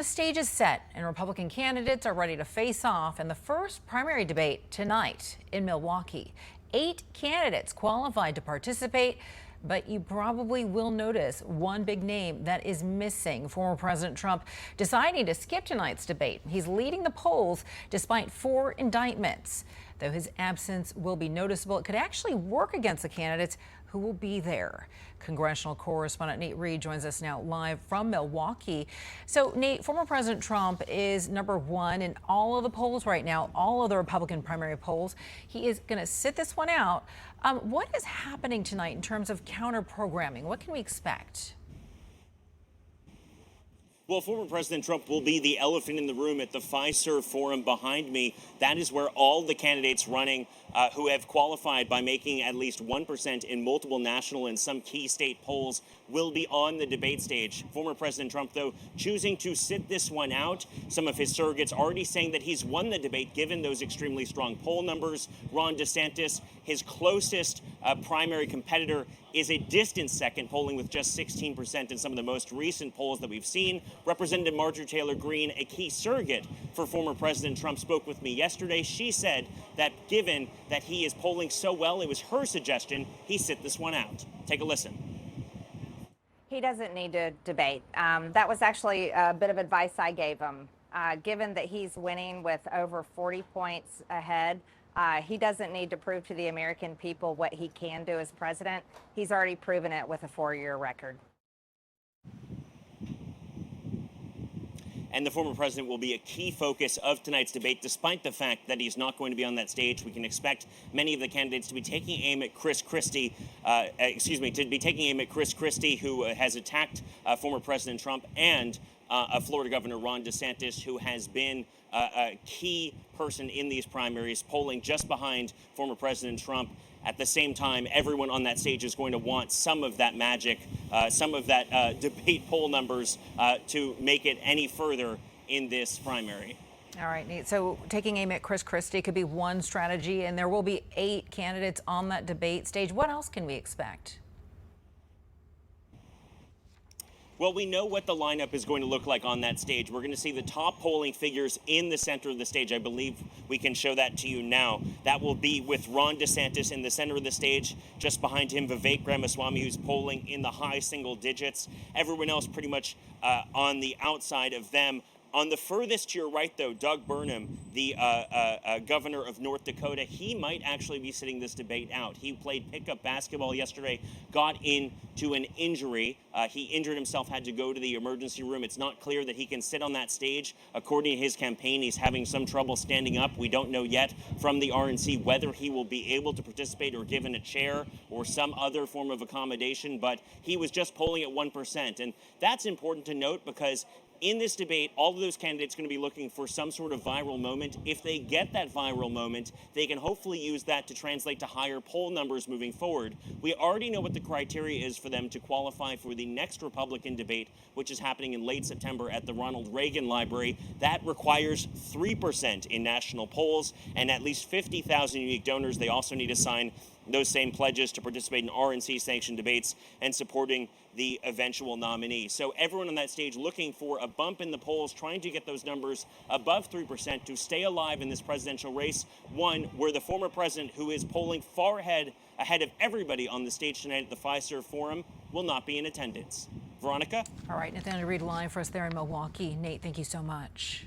The stage is set and Republican candidates are ready to face off in the first primary debate tonight in Milwaukee. 8 candidates qualified to participate, but you probably will notice one big name that is missing. Former President Trump deciding to skip tonight's debate. He's leading the polls despite 4 indictments. Though his absence will be noticeable, it could actually work against the candidates who will be there. Congressional correspondent Nate Reed joins us now live from Milwaukee. So, Nate, former President Trump is #1 in all of the polls right now, all of the Republican primary polls. He is going to sit this one out. What is happening tonight in terms of counter programming? What can we expect? Well, former President Trump will be the elephant in the room at the Fiserv Forum behind me. That is where all the candidates running who have qualified by making at least 1% in multiple national and some key state polls will be on the debate stage. Former President Trump, though, choosing to sit this one out. Some of his surrogates already saying that he's won the debate given those extremely strong poll numbers. Ron DeSantis, his closest primary competitor, is a distant second, polling with just 16% in some of the most recent polls that we've seen. Representative Marjorie Taylor Greene, a key surrogate for former President Trump, spoke with me yesterday. She said that given that he is polling so well, it was her suggestion he sit this one out. Take a listen. He doesn't need to debate. That was actually a bit of advice I gave him. Given that he's winning with over 40 points ahead, he doesn't need to prove to the American people what he can do as president. He's already proven it with a 4-year record. And the former president will be a key focus of tonight's debate, despite the fact that he's not going to be on that stage. We can expect many of the candidates to be taking aim at Chris Christie, who has attacked former President Trump, and Florida Governor Ron DeSantis, who has been a key person in these primaries, polling just behind former President Trump. At the same time, everyone on that stage is going to want some of that magic, some of that debate poll numbers to make it any further in this primary. All right, Nate. So taking aim at Chris Christie could be one strategy, and there will be 8 candidates on that debate stage. What else can we expect? Well, we know what the lineup is going to look like on that stage. We're going to see the top polling figures in the center of the stage. I believe we can show that to you now. That will be with Ron DeSantis in the center of the stage. Just behind him, Vivek Ramaswamy, who's polling in the high single digits. Everyone else pretty much on the outside of them. On the furthest to your right, though, Doug Burnham, the governor of North Dakota, he might actually be sitting this debate out. He played pickup basketball yesterday, got into an injury. He injured himself, had to go to the emergency room. It's not clear that he can sit on that stage. According to his campaign, he's having some trouble standing up. We don't know yet from the RNC whether he will be able to participate or given a chair or some other form of accommodation, but he was just polling at 1%. And that's important to note because in this debate, all of those candidates are going to be looking for some sort of viral moment. If they get that viral moment, they can hopefully use that to translate to higher poll numbers moving forward. We already know what the criteria is for them to qualify for the next Republican debate, which is happening in late September at the Ronald Reagan Library. That requires 3% in national polls and at least 50,000 unique donors. They also need to sign those same pledges to participate in RNC-sanctioned debates and supporting the eventual nominee. So everyone on that stage looking for a bump in the polls, trying to get those numbers above 3% to stay alive in this presidential race, one where the former president, who is polling far ahead of everybody on the stage tonight at the Fiserv Forum, will not be in attendance. Veronica? All right, Nathaniel Reed live for us there in Milwaukee. Nate, thank you so much.